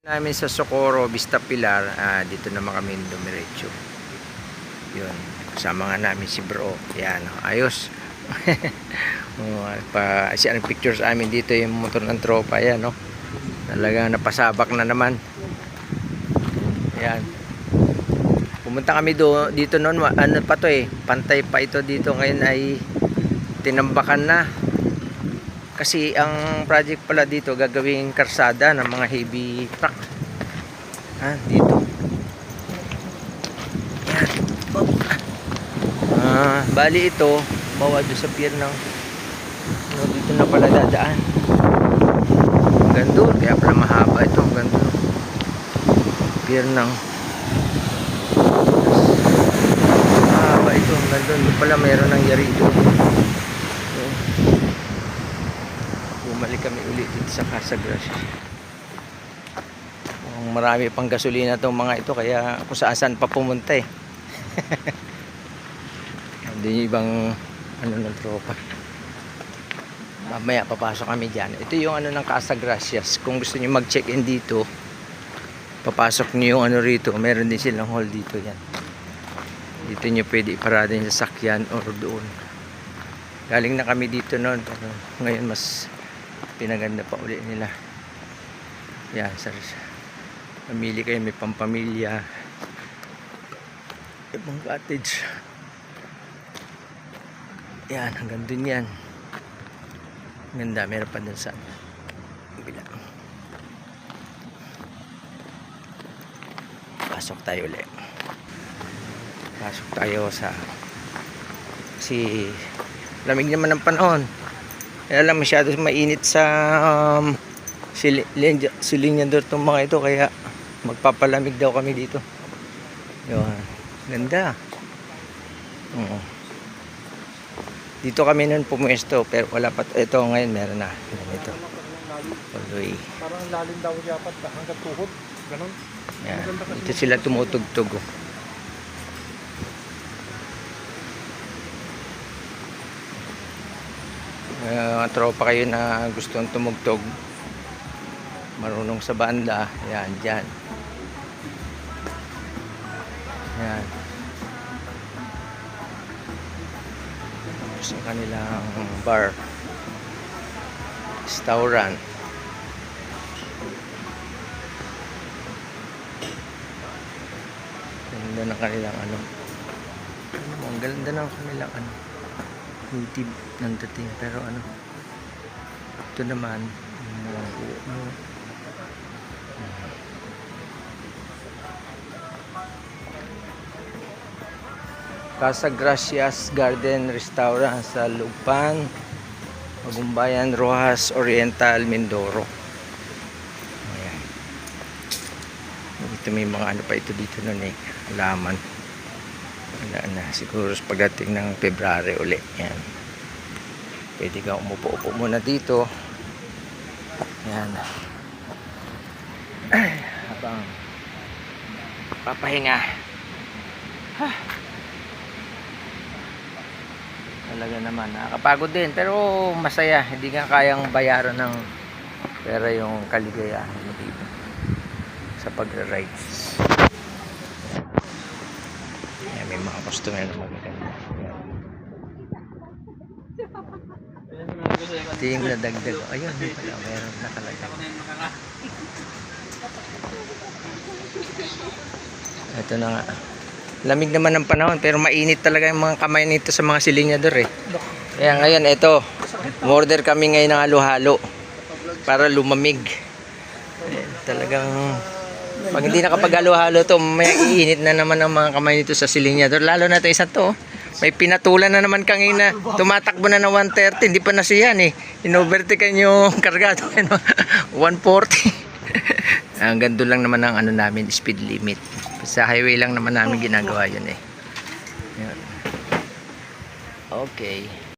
Namin sa Socorro, Vista Pilar, dito naman kami dumiretso. Yun, kasama nga namin si bro. Yan, ayos. Ang pictures amin dito yung motor ng tropa. Yan, no? Talagang napasabak na naman. Yan. Pumunta kami dito noon, ano pa to pantay pa ito dito. Ngayon ay tinambakan na. Kasi ang project pala dito gagawing karsada ng mga heavy truck. Dito. Yan. Bali ito, bawa doon sa pier ng dito na pala dadaan. Hanggang doon, kaya pala mahaba ito hanggang doon. Pier ng mahaba ito hanggang doon. Doon pala mayroon ng yari doon. Bumalik kami ulit dito sa Casa Gracia. Marami pang gasolina itong mga ito, kaya kung saan pa pumunta Hindi yung ibang ng tropa. Mamaya papasok kami dyan. Ito yung ng Casa Gracias. Kung gusto nyo mag-check-in dito, papasok nyo yung rito. Meron din silang hall dito yan. Dito nyo pwede iparada yung sasakyan or doon. Galing na kami dito noon, pero ngayon mas pinaganda pa ulit nila. Yan, sir. Pamili kayo, may pampamilya, ibang cottage. Yan, hanggang dun yan. Ganda, meron pa dun sa bila. Pasok tayo ulit. Pasok tayo sa lamig naman ng panahon. Kaya lang masyado mainit sa silinyador itong mga ito, kaya magpapalamig daw kami dito. Yun, ganda. Dito kami nun pumuesto, pero wala pa ito. Ngayon meron na ito. Tuloy. Parang lalim daw dapat hanggang tuhod, ganun. Yan. Dito sila tumutugtog. Tropa kayo na gustong tumugtog, marunong sa banda, yan, dyan. Yan. Sa kanilang bar, restaurant. Ganda ng kanilang ang ganda ng kanilang native ng dating, pero ito naman Casa Gracias Garden Restaurant sa Lugpan, Magumbayan, Rojas Oriental, Mindoro. Ayan. Ito may mga pa ito dito nun halaman. Wala na, siguro pagdating ng February uli. Yan. Pwede ka umupo-upo muna dito. Yan. Habang papahinga. Talaga naman, nakakapagod din, pero masaya. Hindi nga kayang bayaran ng pera yung kaligayahan mo dito sa pag-rides. Yan, may mga customer na magaganda. Ito yung nadagdag. Ayun, pala, meron nakalagay. Ito na nga. Lamig naman ng panahon, pero mainit talaga yung mga kamay nito sa mga silinyador Kaya ngayon, ito, order kami ngayon ng halo-halo para lumamig. Talagang pag hindi nakapag-halo-halo to, may iinit na naman ang mga kamay nito sa silinyador. Lalo na ito isa to. May pinatulan na naman kanina. Tumatakbo na ng 130, hindi pa na siya inovertikan yung kargado. 140. Hanggang doon lang naman ang namin, speed limit. Sa highway lang naman namin ginagawa yun Yan. Okay.